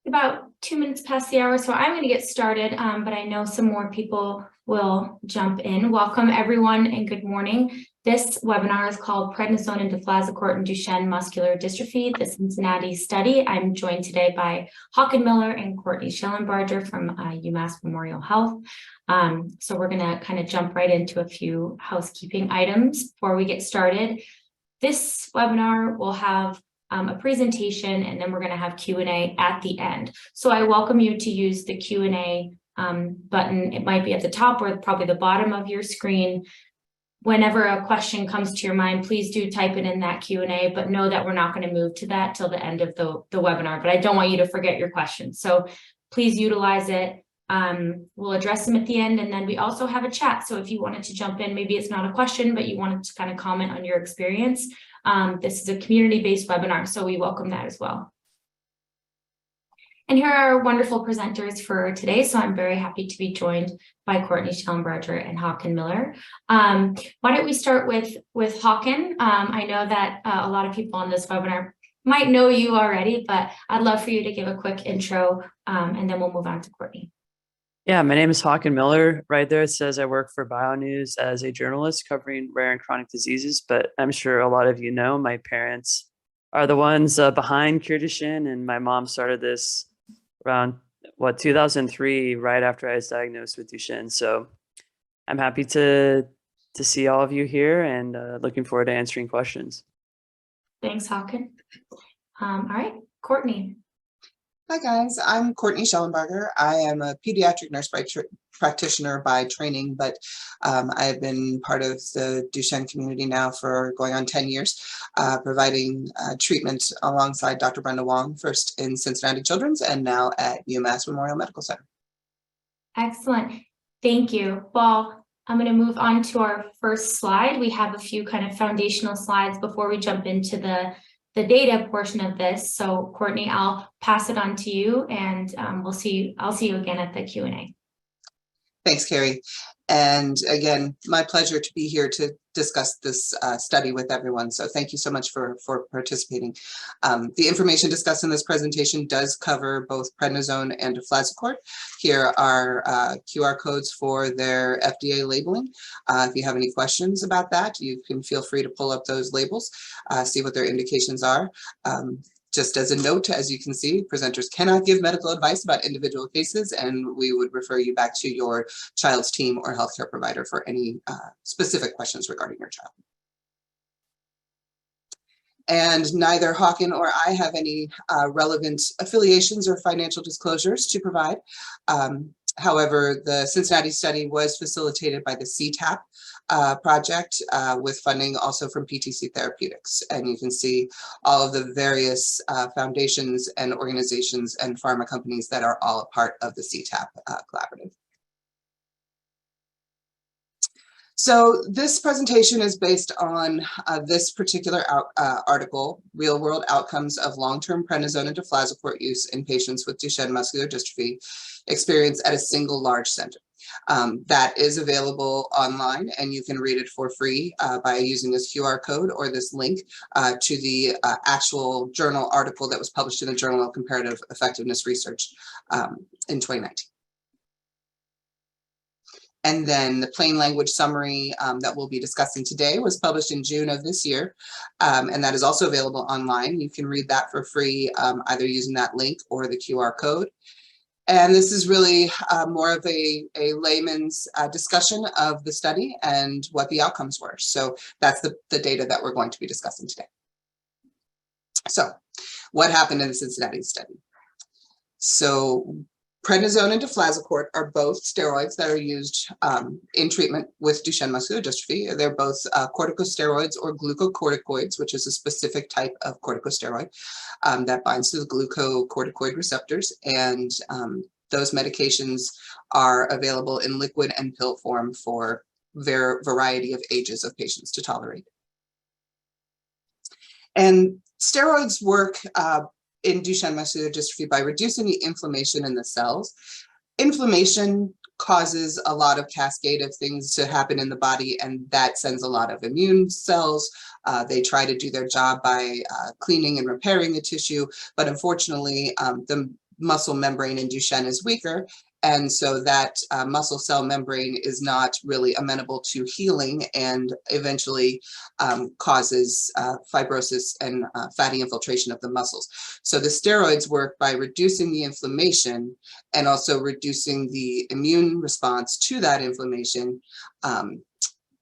About 2 minutes past the hour, so I'm going to get started, but I know some more people will jump in. Welcome, everyone, and good morning. This webinar is called Prednisone and deflazacort in Duchenne muscular dystrophy, the Cincinnati Study. I'm joined today by Håkan Miller and Courtney Schellenbarger from UMass Memorial Health. So we're going to kind of jump right into a few housekeeping items before we get started. This webinar will have a presentation, and then we're going to have Q&A at the end. So I welcome you to use the Q&A button. It might be at the top or probably the bottom of your screen. Whenever a question comes to your mind, please do type it in that Q&A, but know that we're not going to move to that till the end of the webinar, but I don't want you to forget your questions. So please utilize it. We'll address them at the end, and then we also have a chat. So if you wanted to jump in, maybe it's not a question, but you wanted to kind of comment on your experience. This is a community-based webinar, so we welcome that as well. And here are our wonderful presenters for today. So I'm very happy to be joined by Courtney Schellenbarger and Håkan Miller. Why don't we start with Håkan? I know that a lot of people on this webinar might know you already, but I'd love for you to give a quick intro, and then we'll move on to Courtney. Yeah, my name is Håkan Miller. Right there it says I work for BioNews as a journalist covering rare and chronic diseases, but I'm sure a lot of you know my parents are the ones behind Cure Duchenne, and my mom started this around, 2003, right after I was diagnosed with Duchenne. So I'm happy to see all of you here, and looking forward to answering questions. Thanks, Håkan. All right, Courtney. Hi guys, I'm Courtney Schellenbarger. I am a pediatric nurse practitioner by training, but I've been part of the Duchenne community now for going on 10 years, providing treatment alongside Dr. Brenda Wong, first in Cincinnati Children's and now at UMass Memorial Medical Center. Excellent, thank you. Well, I'm going to move on to our first slide. We have a few kind of foundational slides before we jump into the data portion of this. So Courtney, I'll pass it on to you, and I'll see you again at the Q&A. Thanks, Carrie. And again, my pleasure to be here to discuss this study with everyone. So thank you so much for participating. The information discussed in this presentation does cover both prednisone and deflazacort. Here are QR codes for their FDA labeling. If you have any questions about that, you can feel free to pull up those labels, see what their indications are. Just as a note, as you can see, presenters cannot give medical advice about individual cases, and we would refer you back to your child's team or healthcare provider for any specific questions regarding your child. And neither Håkan or I have any relevant affiliations or financial disclosures to provide. However, the Cincinnati study was facilitated by the CTAP project with funding also from PTC Therapeutics. And you can see all of the various foundations and organizations and pharma companies that are all a part of the CTAP collaborative. So this presentation is based on this particular article, Real World Outcomes of Long-Term Prednisone and Deflazacort Use in Patients with Duchenne Muscular Dystrophy Experience at a Single Large Center. That is available online, and you can read it for free by using this QR code or this link to the actual journal article that was published in the Journal of Comparative Effectiveness Research in 2019. And then the plain language summary that we'll be discussing today was published in June of this year, and that is also available online. You can read that for free, either using that link or the QR code. And this is really more of a layman's discussion of the study and what the outcomes were. So that's the data that we're going to be discussing today. So what happened in the Cincinnati study? So prednisone and deflazacort are both steroids that are used in treatment with Duchenne muscular dystrophy. They're both corticosteroids or glucocorticoids, which is a specific type of corticosteroid that binds to the glucocorticoid receptors. And those medications are available in liquid and pill form for their variety of ages of patients to tolerate. And steroids work in Duchenne muscular dystrophy by reducing the inflammation in the cells. Inflammation causes a lot of cascade of things to happen in the body, and that sends a lot of immune cells. They try to do their job by cleaning and repairing the tissue, but unfortunately, the muscle membrane in Duchenne is weaker. And so that muscle cell membrane is not really amenable to healing and eventually causes fibrosis and fatty infiltration of the muscles. So the steroids work by reducing the inflammation and also reducing the immune response to that inflammation.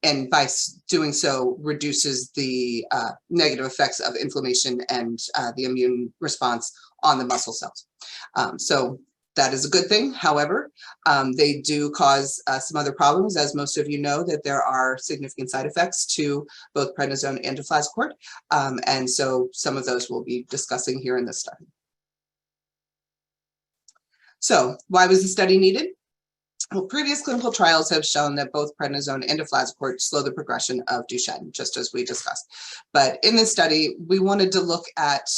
And by doing so, reduces the negative effects of inflammation and the immune response on the muscle cells. So that is a good thing. However, they do cause some other problems. As most of you know, that there are significant side effects to both prednisone and deflazacort. And so some of those we'll be discussing here in this study. So why was the study needed? Well, previous clinical trials have shown that both prednisone and deflazacort slow the progression of Duchenne, just as we discussed. But in this study, we wanted to look at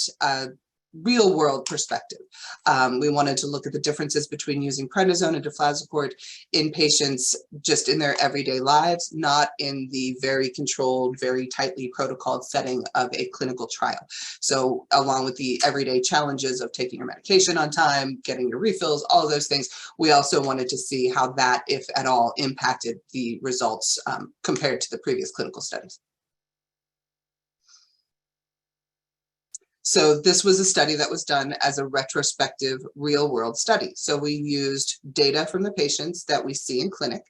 real world perspective. We wanted to look at the differences between using prednisone and deflazacort in patients just in their everyday lives, not in the very controlled, very tightly protocoled setting of a clinical trial. So along with the everyday challenges of taking your medication on time, getting your refills, all of those things, we also wanted to see how that, if at all, impacted the results compared to the previous clinical studies. So this was a study that was done as a retrospective real world study. So we used data from the patients that we see in clinic.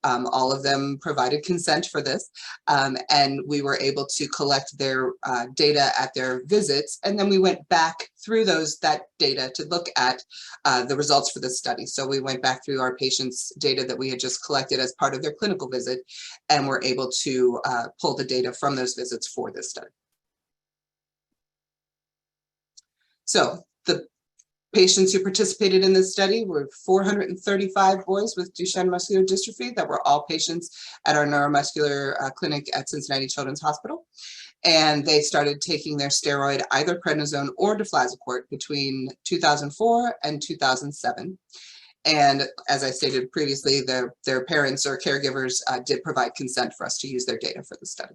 All of them provided consent for this. And we were able to collect their data at their visits. And then we went back through that data to look at the results for this study. So we went back through our patients' data that we had just collected as part of their clinical visit, and were able to pull the data from those visits for this study. So the patients who participated in this study were 435 boys with Duchenne muscular dystrophy that were all patients at our neuromuscular clinic at Cincinnati Children's Hospital. And they started taking their steroid, either prednisone or deflazacort, between 2004 and 2007. And as I stated previously, their parents or caregivers did provide consent for us to use their data for the study.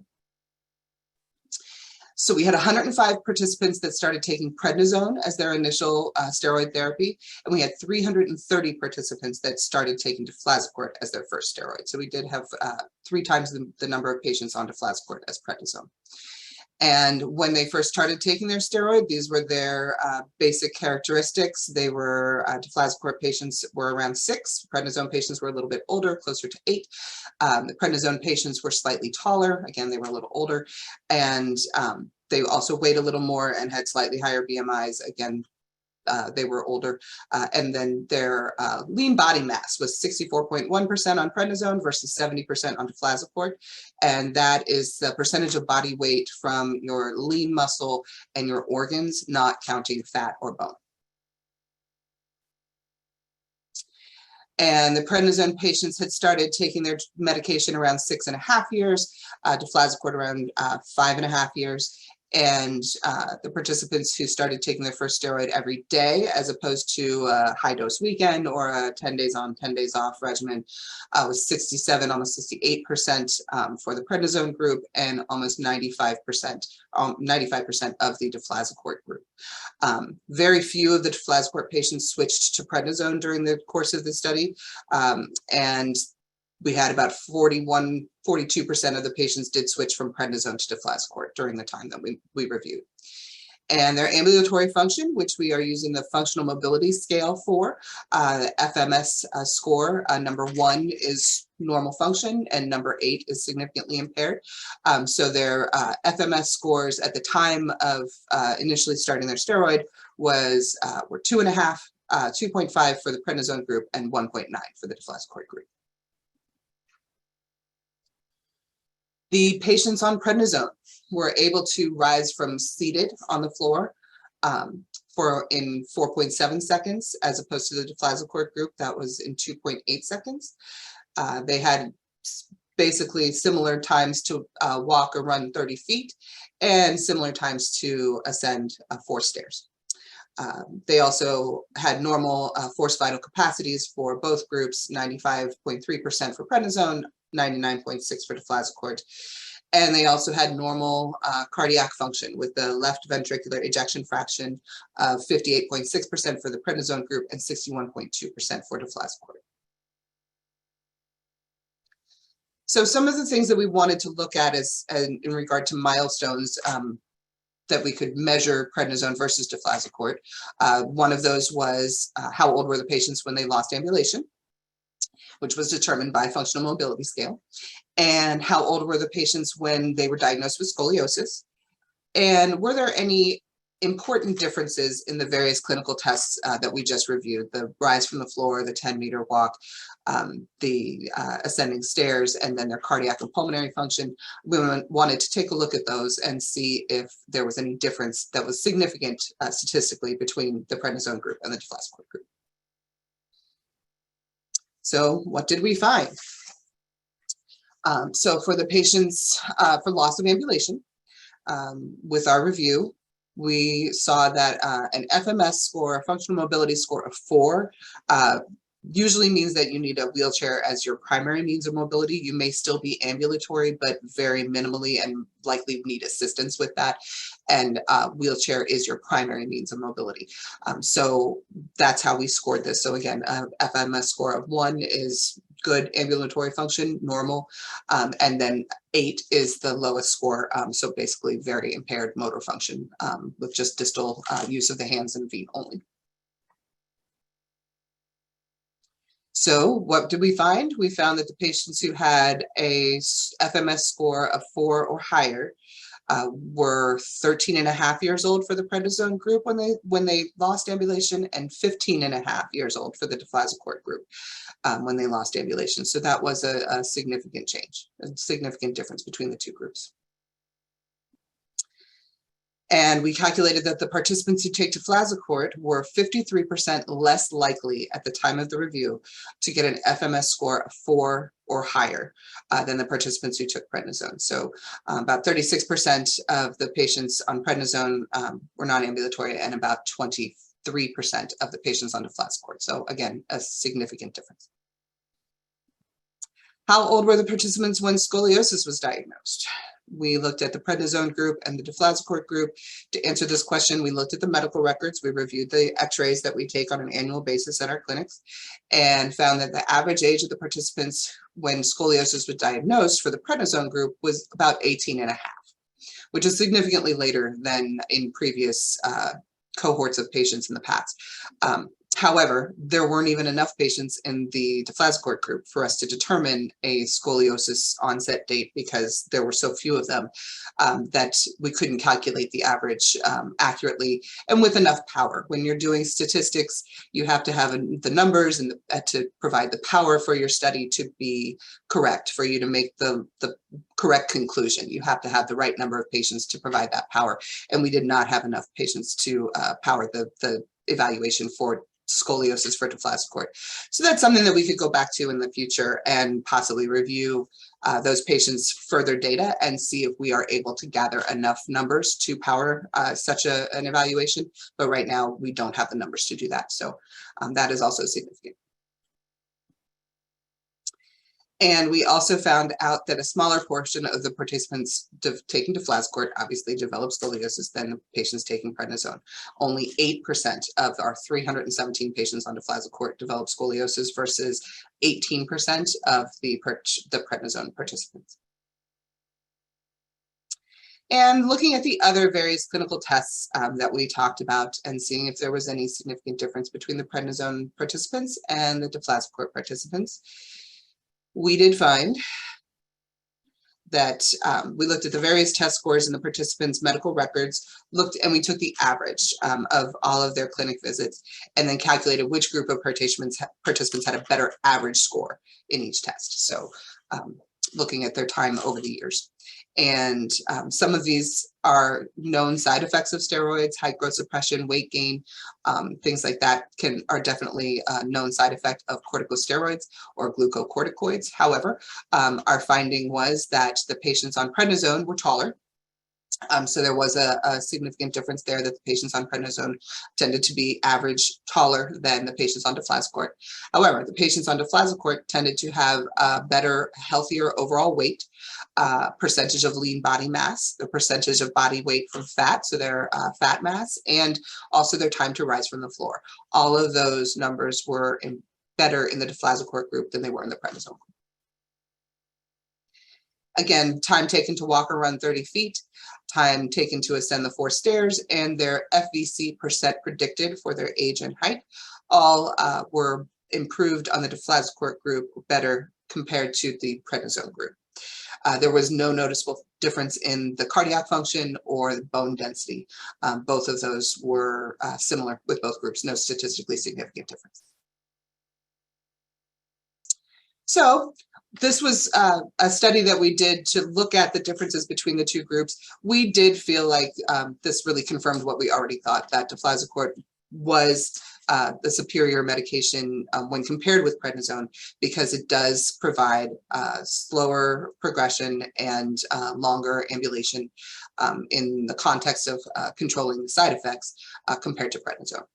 So we had 105 participants that started taking prednisone as their initial steroid therapy, and we had 330 participants that started taking deflazacort as their first steroid. So we did have 3 times the number of patients on deflazacort as prednisone. And when they first started taking their steroid, these were their basic characteristics. They were, deflazacort patients were around 6, prednisone patients were a little bit older, closer to 8. The prednisone patients were slightly taller, again, they were a little older, and they also weighed a little more and had slightly higher BMIs, again, they were older, and then their lean body mass was 64.1% on prednisone versus 70% on deflazacort, and that is the percentage of body weight from your lean muscle and your organs, not counting fat or bone. And the prednisone patients had started taking their medication around 6.5 years, deflazacort around 5.5 years. And the participants who started taking their first steroid every day, as opposed to a high dose weekend or a 10 days on, 10 days off regimen, was 67, almost 68% for the prednisone group, and almost 95% of the deflazacort group. Very few of the deflazacort patients switched to prednisone during the course of the study, and we had about 42% of the patients did switch from prednisone to deflazacort during the time that we reviewed. And their ambulatory function, which we are using the functional mobility scale for, the FMS score, number 1 is normal function and number 8 is significantly impaired. So their FMS scores at the time of initially starting their steroid were 2.5, 2.5 for the prednisone group and 1.9 for the deflazacort group. The patients on prednisone were able to rise from seated on the floor in 4.7 seconds, as opposed to the deflazacort group that was in 2.8 seconds. They had basically similar times to walk or run 30 feet and similar times to ascend 4 stairs. They also had normal forced vital capacities for both groups, 95.3% for prednisone, 99.6 for deflazacort. And they also had normal cardiac function with the left ventricular ejection fraction of 58.6% for the prednisone group and 61.2% for deflazacort. So some of the things that we wanted to look at is in regard to milestones that we could measure prednisone versus deflazacort. One of those was how old were the patients when they lost ambulation, which was determined by functional mobility scale, and how old were the patients when they were diagnosed with scoliosis, and were there any important differences in the various clinical tests that we just reviewed, the rise from the floor, the 10-meter walk, the ascending stairs, and then their cardiac and pulmonary function. We wanted to take a look at those and see if there was any difference that was significant statistically between the prednisone group and the deflazacort group. So what did we find? So for the patients for loss of ambulation, with our review, we saw that an FMS score, a functional mobility score of 4, usually means that you need a wheelchair as your primary means of mobility. You may still be ambulatory, but very minimally and likely need assistance with that. And wheelchair is your primary means of mobility. So that's how we scored this. So again, FMS score of 1 is good ambulatory function, normal, and then 8 is the lowest score, so basically very impaired motor function with just distal use of the hands and feet only. So what did we find? We found that the patients who had a FMS score of 4 or higher were 13.5 years old for the prednisone group when they lost ambulation, and 15.5 years old for the deflazacort group when they lost ambulation. So that was a significant change, a significant difference between the two groups. And we calculated that the participants who take deflazacort were 53% less likely at the time of the review to get an FMS score of 4 or higher than the participants who took prednisone. So about 36% of the patients on prednisone were non-ambulatory, and about 23% of the patients on deflazacort. So again, a significant difference. How old were the participants when scoliosis was diagnosed? We looked at the prednisone group and the deflazacort group. To answer this question, we looked at the medical records. We reviewed the x-rays that we take on an annual basis at our clinics, and found that the average age of the participants when scoliosis was diagnosed for the prednisone group was about 18.5, which is significantly later than in previous cohorts of patients in the past. However, there weren't even enough patients in the deflazacort group for us to determine a scoliosis onset date, because there were so few of them that we couldn't calculate the average accurately and with enough power. When you're doing statistics, you have to have the numbers and to provide the power for your study to be correct, for you to make the correct conclusion. You have to have the right number of patients to provide that power. And we did not have enough patients to power the evaluation for scoliosis for deflazacort. So that's something that we could go back to in the future and possibly review those patients' further data and see if we are able to gather enough numbers to power such an evaluation. But right now we don't have the numbers to do that. So that is also significant. And we also found out that a smaller portion of the participants taking deflazacort obviously developed scoliosis than the patients taking prednisone. Only 8% of our 317 patients on deflazacort developed scoliosis versus 18% of the prednisone participants. And looking at the other various clinical tests that we talked about and seeing if there was any significant difference between the prednisone participants and the deflazacort participants, we did find that we looked at the various test scores in the participants' medical records, and we took the average of all of their clinic visits, and then calculated which group of participants had a better average score in each test. So looking at their time over the years. And some of these are known side effects of steroids, height growth suppression, weight gain, things like that are definitely a known side effect of corticosteroids or glucocorticoids. However, our finding was that the patients on prednisone were taller. So there was a significant difference there, that the patients on prednisone tended to be average taller than the patients on deflazacort. However, the patients on deflazacort tended to have a better, healthier overall weight. percentage of lean body mass, the percentage of body weight from fat, so their fat mass, and also their time to rise from the floor. All of those numbers were better in the deflazacort group than they were in the prednisone group. Again, time taken to walk or run 30 feet, time taken to ascend the 4 stairs, and their FVC percent predicted for their age and height all were improved on the deflazacort group, better compared to the prednisone group. There was no noticeable difference in the cardiac function or the bone density. Both of those were similar with both groups, no statistically significant difference. So this was a study that we did to look at the differences between the two groups. We did feel like this really confirmed what we already thought, that deflazacort was the superior medication when compared with prednisone, because it does provide slower progression and longer ambulation in the context of controlling the side effects compared to prednisone.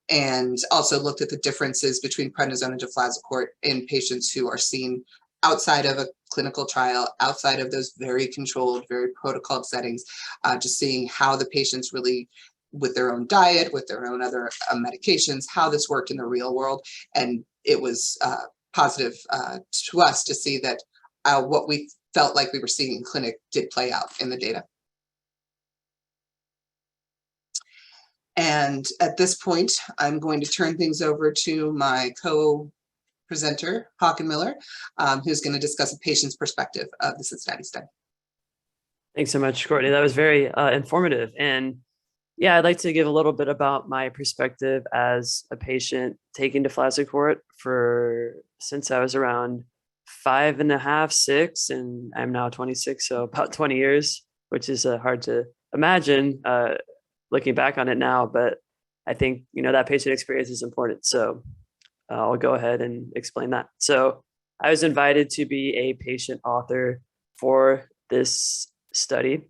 And also looked at the differences between prednisone and deflazacort in patients who are seen outside of a clinical trial, outside of those very controlled, very protocoled settings, just seeing how the patients really, with their own diet, with their own other medications, how this worked in the real world. And it was positive to us to see that what we felt like we were seeing in clinic did play out in the data. And at this point, I'm going to turn things over to my co-presenter, Håkan Miller, who's going to discuss a patient's perspective of the Cincinnati study. Thanks so much, Courtney. That was very informative. And yeah, I'd like to give a little bit about my perspective as a patient taking deflazacort since I was around 5.5, 6, and I'm now 26, so about 20 years, which is hard to imagine looking back on it now. But I think, that patient experience is important. So I'll go ahead and explain that. So I was invited to be a patient author for this study,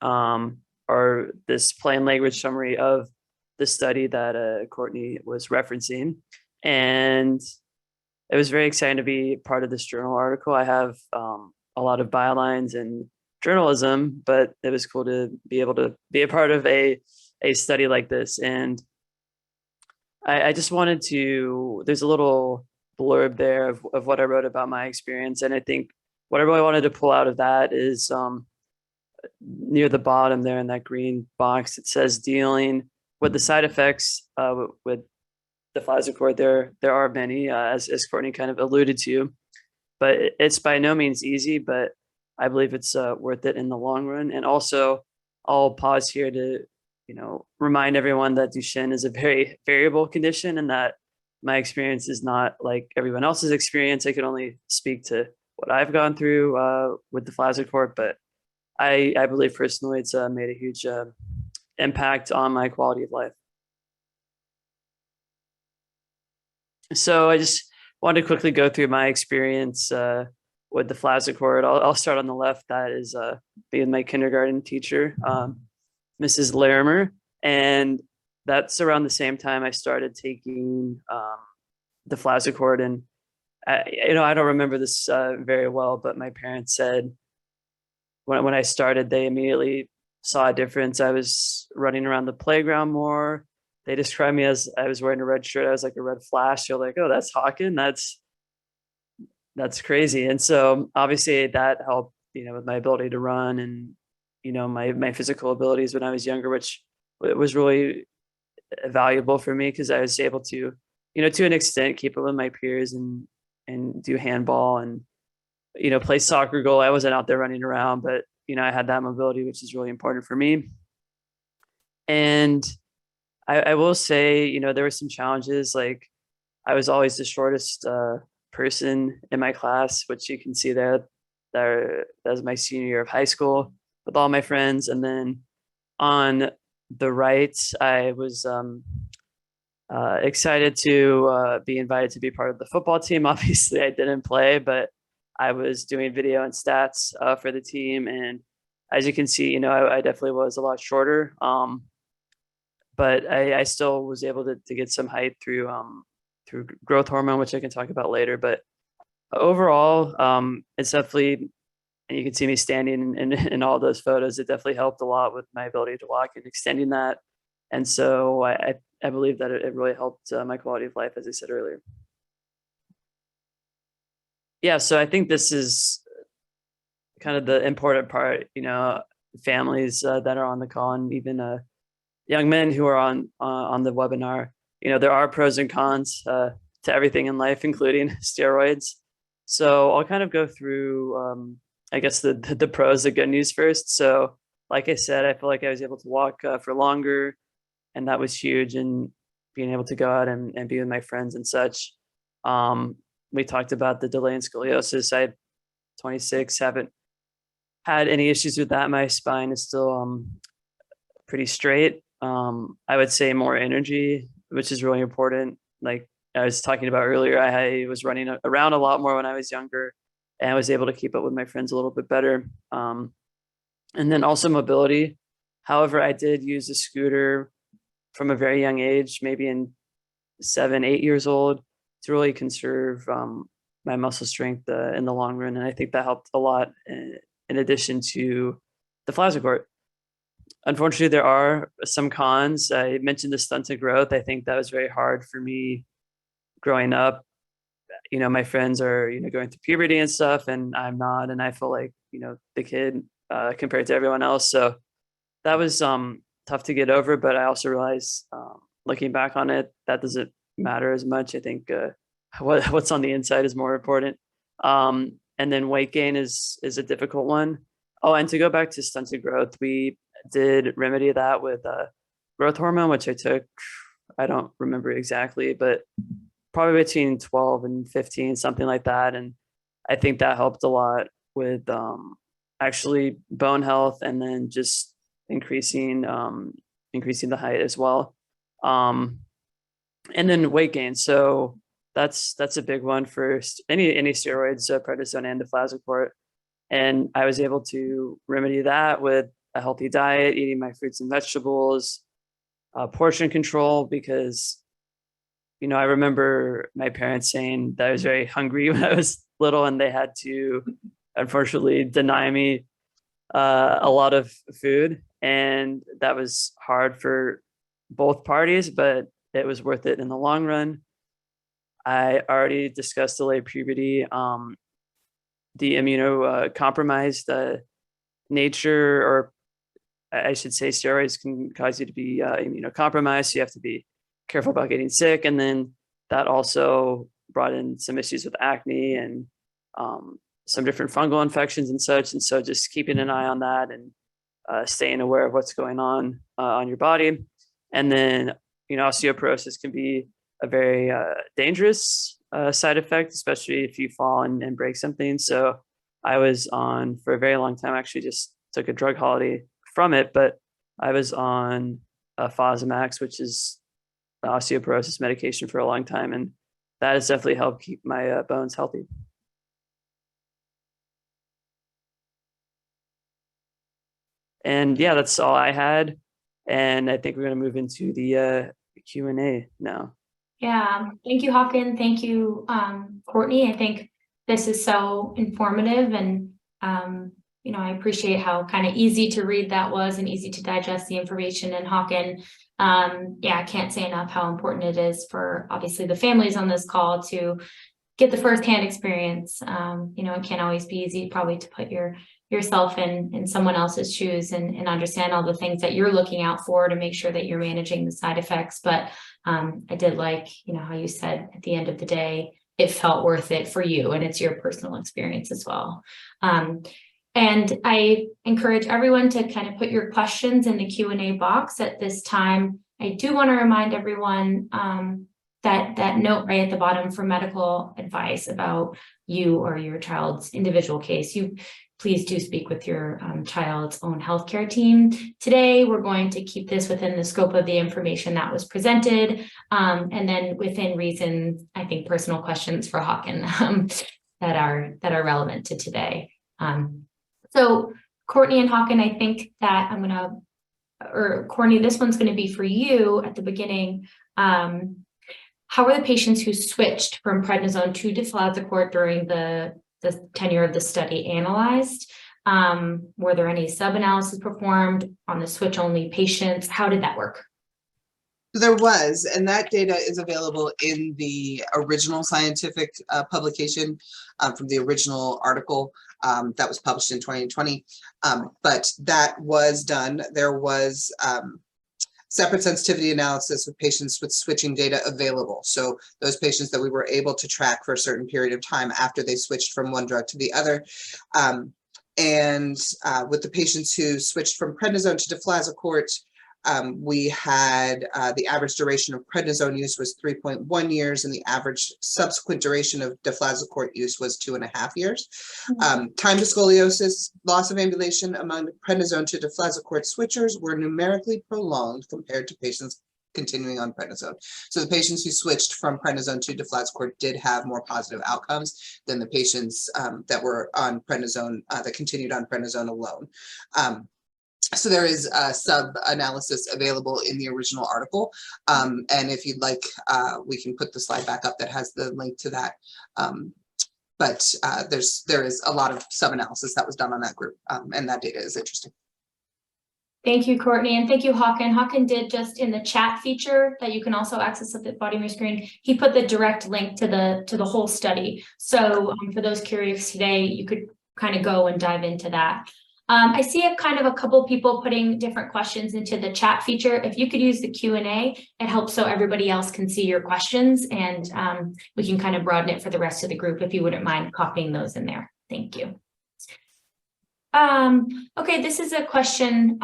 or this plain language summary of the study that Courtney was referencing. And it was very exciting to be part of this journal article. I have a lot of bylines in journalism, but it was cool to be able to be a part of a study like this. And I just wanted to, there's a little blurb there of what I wrote about my experience. And I think what I really wanted to pull out of that is near the bottom there in that green box, it says dealing with the side effects with deflazacort. There are many, as Courtney kind of alluded to, but it's by no means easy, but I believe it's worth it in the long run. And also I'll pause here to, remind everyone that Duchenne is a very variable condition, and that my experience is not like everyone else's experience. I can only speak to what I've gone through with deflazacort, but I believe personally it's made a huge impact on my quality of life. So I just wanted to quickly go through my experience with deflazacort. I'll start on the left. That is being my kindergarten teacher, Mrs. Larimer, and that's around the same time I started taking deflazacort. And I don't remember this very well, but my parents said when I started, they immediately saw a difference. I was running around the playground more. They described me as I was wearing a red shirt. I was like a red flash. They're like, "Oh, that's Håkan. That's crazy." And so obviously that helped, with my ability to run and, my physical abilities when I was younger, which was really valuable for me because I was able to, to an extent, keep up with my peers and do handball and, play soccer goal. I wasn't out there running around, but, I had that mobility, which is really important for me. And I will say, there were some challenges. Like I was always the shortest person in my class, which you can see there. That was my senior year of high school with all my friends. And then on the right, I was excited to be invited to be part of the football team. Obviously, I didn't play, but I was doing video and stats for the team. And as you can see, I definitely was a lot shorter. But I still was able to get some height through growth hormone, which I can talk about later. But overall, it's definitely and you can see me standing in all those photos. It definitely helped a lot with my ability to walk and extending that. And so I believe that it really helped my quality of life, as I said earlier. Yeah, so I think this is kind of the important part, families that are on the call, and even young men who are on the webinar. There are pros and cons to everything in life, including steroids. So I'll kind of go through, I guess, the pros, the good news first. So like I said, I feel like I was able to walk for longer, and that was huge. And being able to go out and be with my friends and such. We talked about the delay in scoliosis. I'm 26, haven't had any issues with that. My spine is still pretty straight. I would say more energy, which is really important. Like I was talking about earlier, I was running around a lot more when I was younger, and I was able to keep up with my friends a little bit better. And then also mobility. However, I did use a scooter from a very young age, maybe in 7, 8 years old, to really conserve my muscle strength in the long run. And I think that helped a lot in addition to the deflazacort. Unfortunately, there are some cons. I mentioned the stunted growth. I think that was very hard for me growing up. My friends are, going through puberty and stuff, and I'm not. And I feel like, the kid compared to everyone else. So that was tough to get over. But I also realized, looking back on it, that doesn't matter as much. I think what's on the inside is more important. And then weight gain is a difficult one. Oh, and to go back to stunted growth, we did remedy that with growth hormone, which I took, I don't remember exactly, but probably between 12 and 15, something like that. And I think that helped a lot with actually bone health, and then just increasing the height as well. And then weight gain. So that's a big one for any steroids, prednisone and deflazacort. And I was able to remedy that with a healthy diet, eating my fruits and vegetables, portion control, because, I remember my parents saying that I was very hungry when I was little, and they had to, unfortunately, deny me a lot of food. And that was hard for both parties, but it was worth it in the long run. I already discussed delayed puberty, the immunocompromised nature, or I should say steroids can cause you to be immunocompromised. So you have to be careful about getting sick. And then that also brought in some issues with acne and some different fungal infections and such. And so just keeping an eye on that, and staying aware of what's going on your body. And then, osteoporosis can be a very dangerous side effect, especially if you fall and break something. So I was on, for a very long time, actually just took a drug holiday from it, but I was on Fosamax, which is the osteoporosis medication, for a long time. And that has definitely helped keep my bones healthy. And yeah, that's all I had. And I think we're going to move into the Q&A now. Yeah, thank you, Hawken. Thank you, Courtney. I think this is so informative, and I appreciate how kind of easy to read that was, and easy to digest the information. And Hawken, I can't say enough how important it is for, obviously, the families on this call to get the firsthand experience. It can't always be easy probably to put yourself in someone else's shoes and understand all the things that you're looking out for to make sure that you're managing the side effects. But I did like, how you said at the end of the day, it felt worth it for you, and it's your personal experience as well. And I encourage everyone to kind of put your questions in the Q&A box at this time. I do want to remind everyone that note right at the bottom for medical advice about you or your child's individual case. Please do speak with your child's own healthcare team. Today, we're going to keep this within the scope of the information that was presented, and then within reason, I think personal questions for Hawken that are relevant to today. So Courtney and Hawken, I think that Courtney, this one's going to be for you at the beginning. How are the patients who switched from prednisone to deflazacort during the tenure of the study analyzed? Were there any sub-analysis performed on the switch-only patients? How did that work? There was, and that data is available in the original scientific publication from the original article that was published in 2020. But that was done. There was separate sensitivity analysis with patients with switching data available. So those patients that we were able to track for a certain period of time after they switched from one drug to the other. And with the patients who switched from prednisone to deflazacort, we had the average duration of prednisone use was 3.1 years, and the average subsequent duration of deflazacort use was 2.5 years. Time to scoliosis, loss of ambulation among prednisone to deflazacort switchers were numerically prolonged compared to patients continuing on prednisone. So the patients who switched from prednisone to deflazacort did have more positive outcomes than the patients that were on prednisone, that continued on prednisone alone. So there is a sub-analysis available in the original article. And if you'd like, we can put the slide back up that has the link to that. But there is a lot of sub-analysis that was done on that group, and that data is interesting. Thank you, Courtney, and thank you, Håkan. Håkan did just in the chat feature that you can also access at the bottom of your screen. He put the direct link to the whole study. So for those curious today, you could kind of go and dive into that. I see a couple people putting different questions into the chat feature. If you could use the Q&A, it helps so everybody else can see your questions, and we can kind of broaden it for the rest of the group if you wouldn't mind copying those in there. Thank you. Okay, this is a question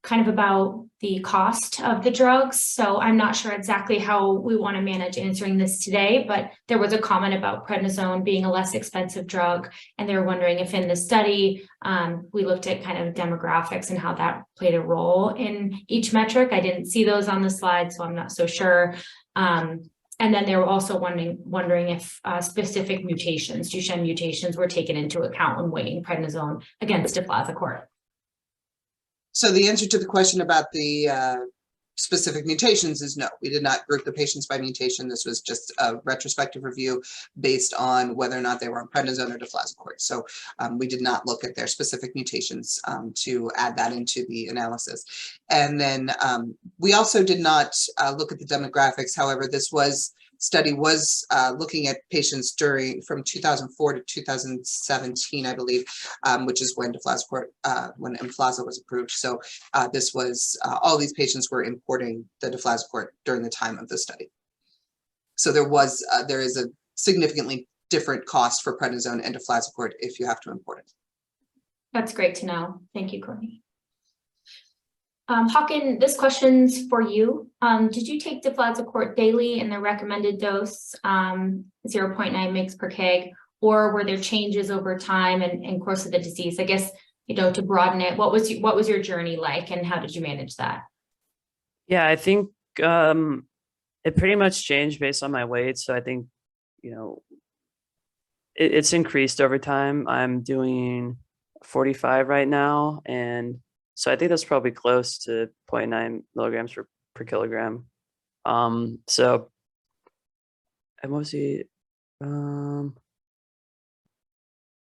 kind of about the cost of the drugs. So I'm not sure exactly how we want to manage answering this today, but there was a comment about prednisone being a less expensive drug. And they were wondering if in the study, we looked at kind of demographics and how that played a role in each metric. I didn't see those on the slide, so I'm not so sure. And then they were also wondering if specific mutations, Duchenne mutations, were taken into account when weighing prednisone against deflazacort. So the answer to the question about the specific mutations is no. We did not group the patients by mutation. This was just a retrospective review based on whether or not they were on prednisone or deflazacort. So we did not look at their specific mutations to add that into the analysis. And then we also did not look at the demographics. However, this study was looking at patients from 2004 to 2017, I believe, which is when deflazacort, when Emflaza was approved. So this was, all these patients were importing the deflazacort during the time of the study. So there is a significantly different cost for prednisone and deflazacort if you have to import it. That's great to know. Thank you, Courtney. Håkan, this question's for you. Did you take deflazacort daily in the recommended dose, 0.9 mg per kg, or were there changes over time and course of the disease? I guess, to broaden it, what was your journey like, and how did you manage that? Yeah, I think it pretty much changed based on my weight. So I think, it's increased over time. I'm doing 45 right now, and so I think that's probably close to 0.9 milligrams per kilogram. So, and what was he?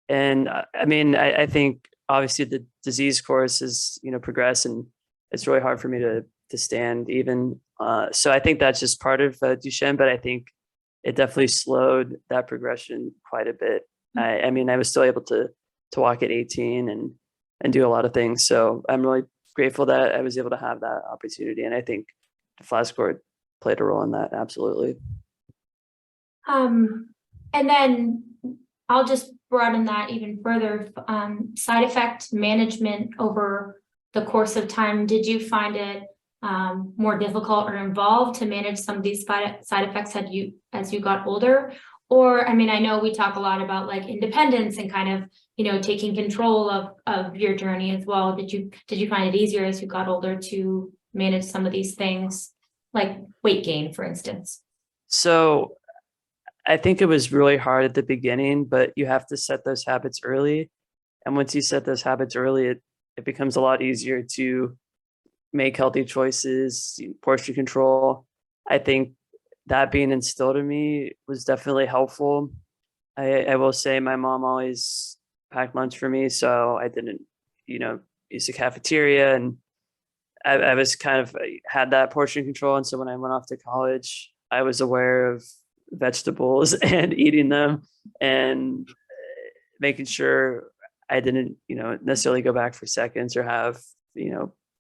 And I mean, I think obviously the disease course is, progressed, and it's really hard for me to stand even. So I think that's just part of Duchenne, but I think it definitely slowed that progression quite a bit. I mean, I was still able to walk at 18 and do a lot of things. So I'm really grateful that I was able to have that opportunity. And I think deflazacort played a role in that. Absolutely. And then I'll just broaden that even further. Side effect management over the course of time. Did you find it more difficult or involved to manage some of these side effects as you got older? Or, I mean, I know we talk a lot about like independence and kind of, taking control of your journey as well. Did you find it easier as you got older to manage some of these things, like weight gain, for instance? So I think it was really hard at the beginning, but you have to set those habits early. And once you set those habits early, it becomes a lot easier to make healthy choices, portion control. I think that being instilled in me was definitely helpful. I will say my mom always pack lunch for me, so I didn't, use the cafeteria, and I was kind of had that portion control. And so when I went off to college, I was aware of vegetables and eating them, and making sure I didn't, necessarily go back for seconds or have,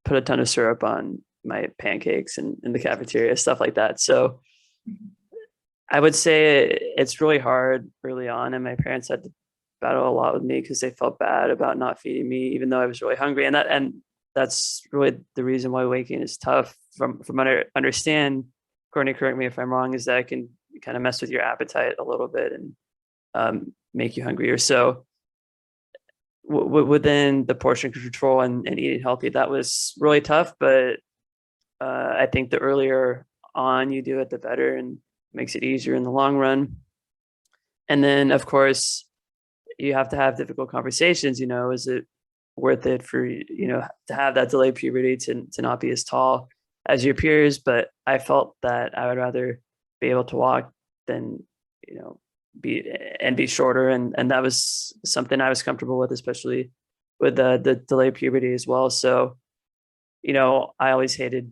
put a ton of syrup on my pancakes and in the cafeteria, stuff like that. So I would say it's really hard early on, and my parents had to battle a lot with me because they felt bad about not feeding me, even though I was really hungry. And that's really the reason why weight gain is tough. From understand, Courtney, correct me if I'm wrong, is that it can kind of mess with your appetite a little bit and make you hungrier. So within the portion control and eating healthy, that was really tough. But I think the earlier on you do it, the better, and makes it easier in the long run. And then, of course, you have to have difficult conversations. Is it worth it for to have that delayed puberty to not be as tall as your peers? But I felt that I would rather be able to walk than be shorter, and that was something I was comfortable with, especially with the delayed puberty as well. So I always hated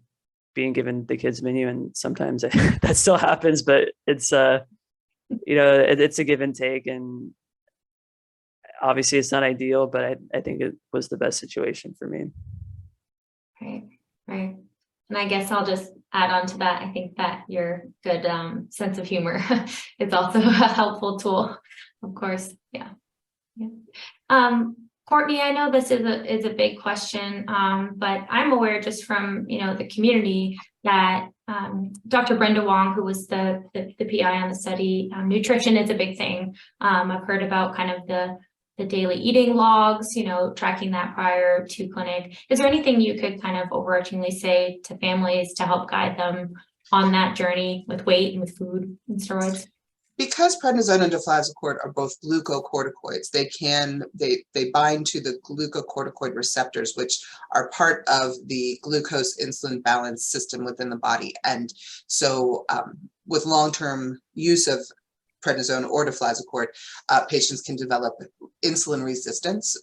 being given the kids menu, and sometimes that still happens, but it's it's a give and take, and obviously it's not ideal, but I think it was the best situation for me. Right. And I guess I'll just add on to that. I think that your good sense of humor is also a helpful tool, of course. Yeah. Courtney, I know this is a big question, but I'm aware just from the community that Dr. Brenda Wong, who was the PI on the study, nutrition is a big thing. I've heard about kind of the daily eating logs, tracking that prior to clinic. Is there anything you could kind of overarchingly say to families to help guide them on that journey with weight and with food and steroids? Because prednisone and deflazacort are both glucocorticoids, they bind to the glucocorticoid receptors, which are part of the glucose insulin balance system within the body. And so with long-term use of prednisone or deflazacort, patients can develop insulin resistance,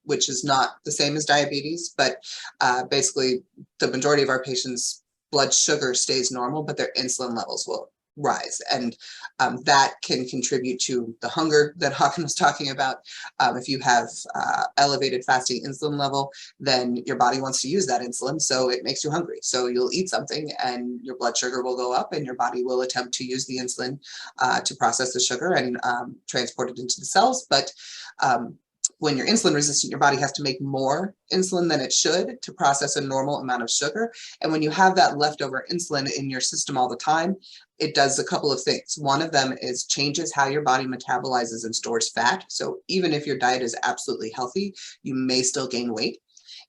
which is not the same as diabetes, but basically the majority of our patients' blood sugar stays normal, but their insulin levels will rise. And that can contribute to the hunger that Håkan was talking about. If you have elevated fasting insulin level, then your body wants to use that insulin, so it makes you hungry. So you'll eat something and your blood sugar will go up, and your body will attempt to use the insulin to process the sugar and transport it into the cells. But when you're insulin resistant, your body has to make more insulin than it should to process a normal amount of sugar. And when you have that leftover insulin in your system all the time, it does a couple of things. One of them is changes how your body metabolizes and stores fat. So even if your diet is absolutely healthy, you may still gain weight.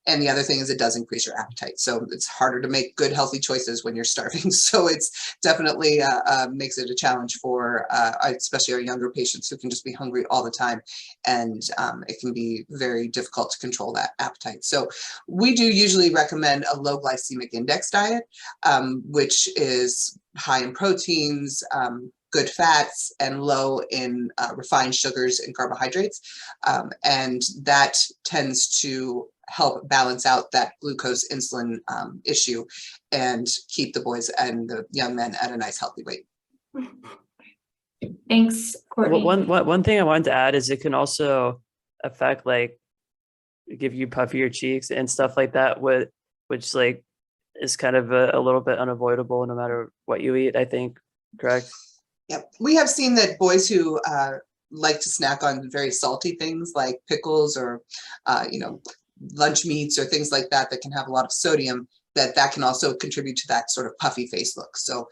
And the other thing is it does increase your appetite. So it's harder to make good, healthy choices when you're starving. So it's definitely makes it a challenge for especially our younger patients who can just be hungry all the time. And it can be very difficult to control that appetite. So we do usually recommend a low glycemic index diet, which is high in proteins, good fats, and low in refined sugars and carbohydrates. And that tends to help balance out that glucose insulin issue and keep the boys and the young men at a nice healthy weight. Thanks, Courtney. One thing I wanted to add is it can also affect, like, give you puffier cheeks and stuff like that, which like is kind of a little bit unavoidable no matter what you eat, I think, correct? Yep. We have seen that boys who like to snack on very salty things like pickles or, lunch meats or things like that can have a lot of sodium, that can also contribute to that sort of puffy face look. So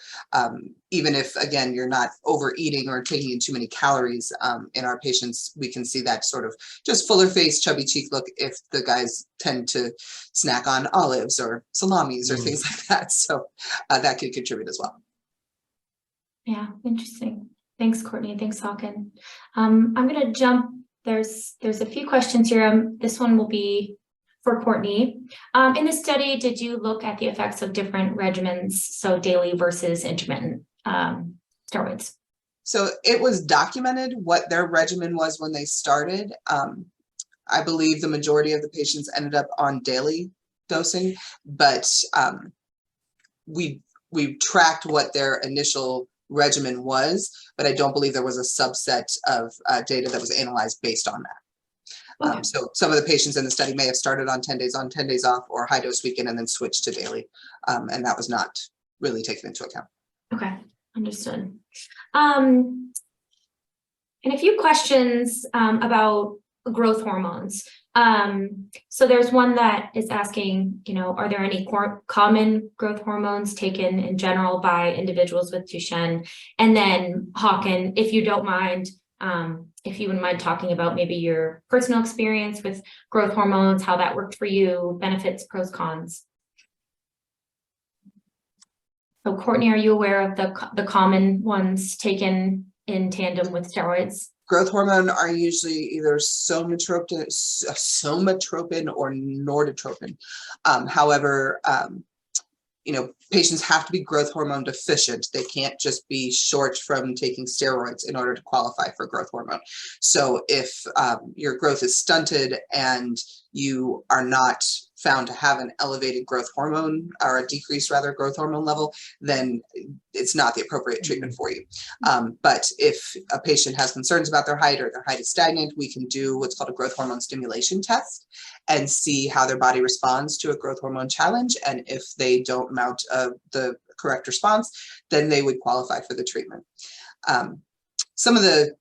even if, again, you're not overeating or taking in too many calories, in our patients, we can see that sort of just fuller face, chubby cheek look if the guys tend to snack on olives or salamis or things like that. So that could contribute as well. Yeah, interesting. Thanks, Courtney. Thanks, Håkan. I'm going to jump. There's a few questions here. This one will be for Courtney. In the study, did you look at the effects of different regimens, so daily versus intermittent steroids? So it was documented what their regimen was when they started. I believe the majority of the patients ended up on daily dosing, but we tracked what their initial regimen was, but I don't believe there was a subset of data that was analyzed based on that. Okay. So some of the patients in the study may have started on 10 days on, 10 days off, or high dose weekend and then switched to daily. And that was not really taken into account. Okay, understood. And a few questions about growth hormones. So there's one that is asking, are there any common growth hormones taken in general by individuals with Duchenne? And then Håkan, if you don't mind, if you wouldn't mind talking about maybe your personal experience with growth hormones, how that worked for you, benefits, pros, cons. So Courtney, are you aware of the common ones taken in tandem with steroids? Growth hormone are usually either somatropin or norditropin. However, patients have to be growth hormone deficient. They can't just be short from taking steroids in order to qualify for growth hormone. So if your growth is stunted and you are not found to have an elevated growth hormone or a decreased rather growth hormone level, then it's not the appropriate treatment for you. But if a patient has concerns about their height or their height is stagnant, we can do what's called a growth hormone stimulation test and see how their body responds to a growth hormone challenge. And if they don't mount the correct response, then they would qualify for the treatment. Some of the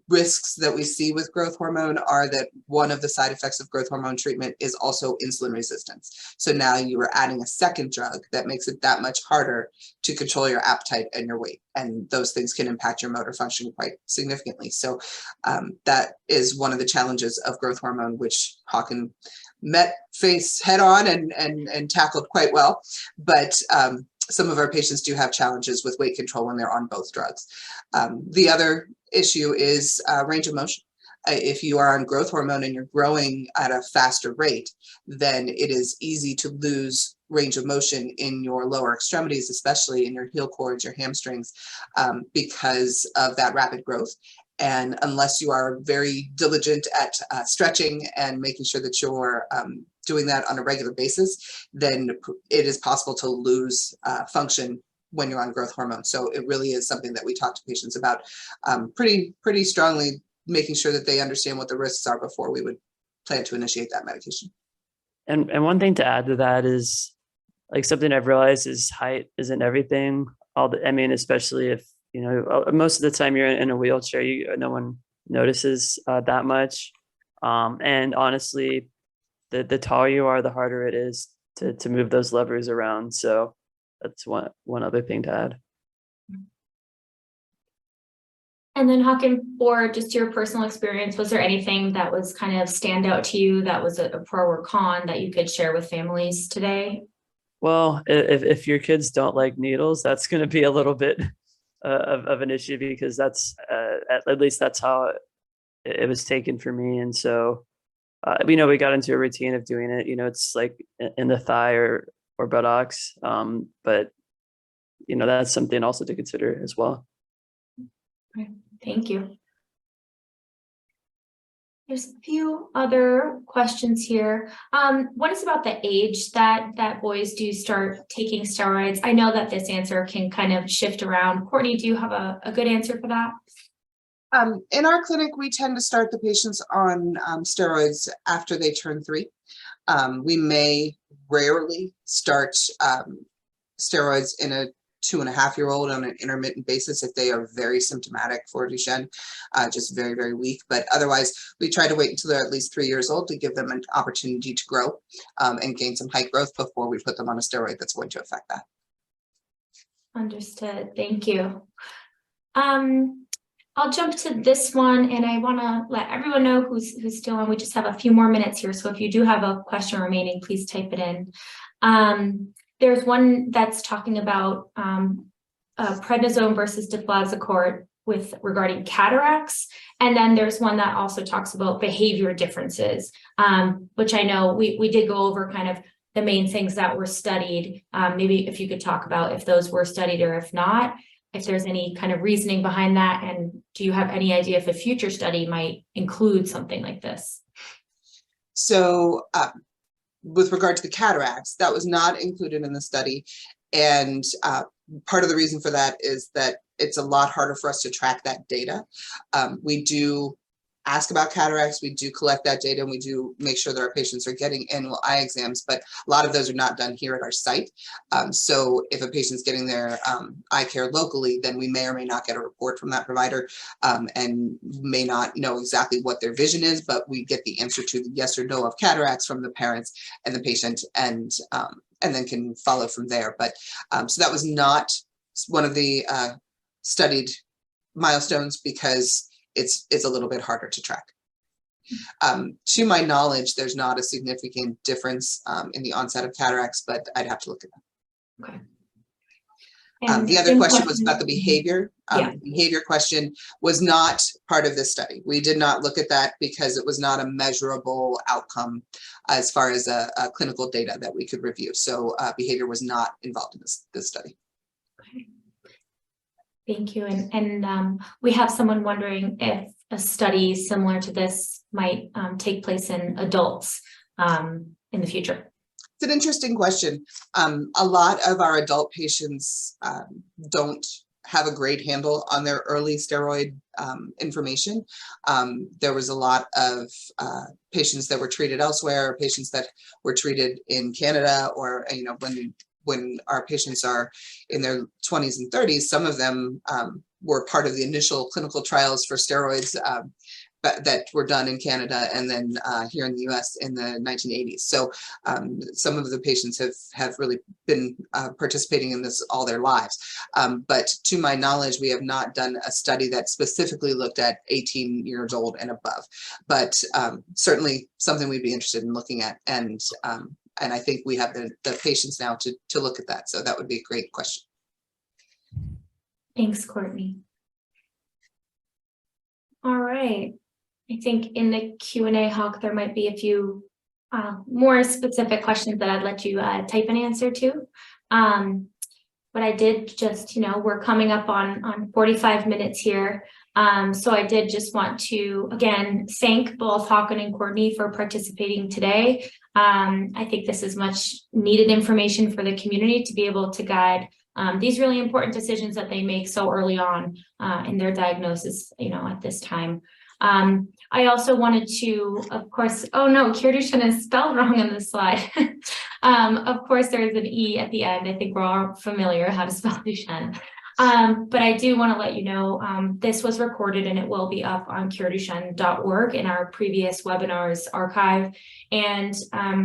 risks that we see with growth hormone are that one of the side effects of growth hormone treatment is also insulin resistance. So now you are adding a second drug that makes it that much harder to control your appetite and your weight. And those things can impact your motor function quite significantly. So that is one of the challenges of growth hormone, which Håkan met face head on and tackled quite well. But some of our patients do have challenges with weight control when they're on both drugs. The other issue is range of motion. If you are on growth hormone and you're growing at a faster rate, then it is easy to lose range of motion in your lower extremities, especially in your heel cords, your hamstrings, because of that rapid growth. And unless you are very diligent at stretching and making sure that you're doing that on a regular basis, then it is possible to lose function when you're on growth hormone. So it really is something that we talk to patients about pretty strongly, making sure that they understand what the risks are before we would plan to initiate that medication. And one thing to add to that is, like, something I've realized is height isn't everything. Especially if, most of the time you're in a wheelchair, no one notices that much. And honestly, the taller you are, the harder it is to move those levers around. So that's one other thing to add. And then Håkan, for just your personal experience, was there anything that was kind of stand out to you that was a pro or con that you could share with families today? Well, if your kids don't like needles, that's going to be a little bit of an issue, because that's at least that's how it was taken for me. And so, we got into a routine of doing it. It's like in the thigh or buttocks. But that's something also to consider as well. Okay, thank you. There's a few other questions here. One is about the age that boys do start taking steroids. I know that this answer can kind of shift around. Courtney, do you have a good answer for that? In our clinic, we tend to start the patients on steroids after they turn 3. We may rarely start steroids in a 2.5-year-old on an intermittent basis if they are very symptomatic for Duchenne, just very, very weak. But otherwise, we try to wait until they're at least 3 years old to give them an opportunity to grow and gain some height growth before we put them on a steroid that's going to affect that. Understood. Thank you. I'll jump to this one, and I want to let everyone know who's still on. We just have a few more minutes here, so if you do have a question remaining, please type it in. There's one that's talking about prednisone versus deflazacort regarding cataracts, and then there's one that also talks about behavior differences, which I know we did go over kind of the main things that were studied. Maybe if you could talk about if those were studied or if not, if there's any kind of reasoning behind that, and do you have any idea if a future study might include something like this? So with regard to the cataracts, that was not included in the study. And part of the reason for that is that it's a lot harder for us to track that data. We do ask about cataracts, we do collect that data, and we do make sure that our patients are getting annual eye exams, but a lot of those are not done here at our site. So if a patient's getting their eye care locally, then we may or may not get a report from that provider and may not know exactly what their vision is, but we get the answer to the yes or no of cataracts from the parents and the patient, and then can follow from there. But so that was not one of the studied milestones because it's a little bit harder to track. To my knowledge, there's not a significant difference in the onset of cataracts, but I'd have to look at that. Okay. And the other question was about the behavior. Yeah. The behavior question was not part of this study. We did not look at that because it was not a measurable outcome as far as a clinical data that we could review. So behavior was not involved in this study. Okay. Thank you. And we have someone wondering if a study similar to this might take place in adults in the future. It's an interesting question. A lot of our adult patients don't have a great handle on their early steroid information. There was a lot of patients that were treated elsewhere, patients that were treated in Canada, or when our patients are in their 20s and 30s, some of them were part of the initial clinical trials for steroids that were done in Canada and then here in the US in the 1980s. So some of the patients have really been participating in this all their lives. But to my knowledge, we have not done a study that specifically looked at 18 years old and above, but certainly something we'd be interested in looking at. And I think we have the patients now to look at that. So that would be a great question. Thanks, Courtney. All right. I think in the Q&A, Hawk, there might be a few more specific questions that I'd let you type an answer to. But I did just, we're coming up on 45 minutes here. So I did just want to, again, thank both Håkon and Courtney for participating today. I think this is much needed information for the community to be able to guide these really important decisions that they make so early on in their diagnosis, at this time. I also wanted to, of course, oh no, Duchenne is spelled wrong on this slide. Of course, there is an E at the end. I think we're all familiar how to spell Duchenne. But I do want to let you know, this was recorded and it will be up on cureduchenne.org in our previous webinars archive. And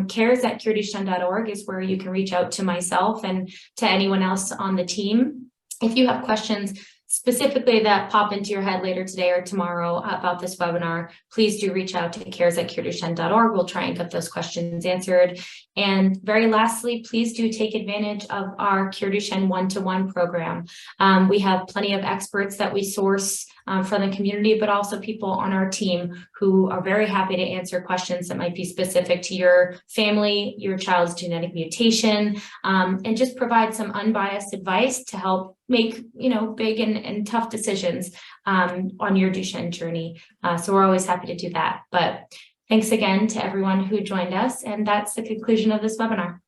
cares@cureduchenne.org is where you can reach out to myself and to anyone else on the team. If you have questions specifically that pop into your head later today or tomorrow about this webinar, please do reach out to cares@cureduchenne.org. We'll try and get those questions answered. And very lastly, please do take advantage of our Cure Duchenne one-to-one program. We have plenty of experts that we source from the community, but also people on our team who are very happy to answer questions that might be specific to your family, your child's genetic mutation, and just provide some unbiased advice to help make, big and tough decisions on your Duchenne journey. So we're always happy to do that. But thanks again to everyone who joined us. And that's the conclusion of this webinar.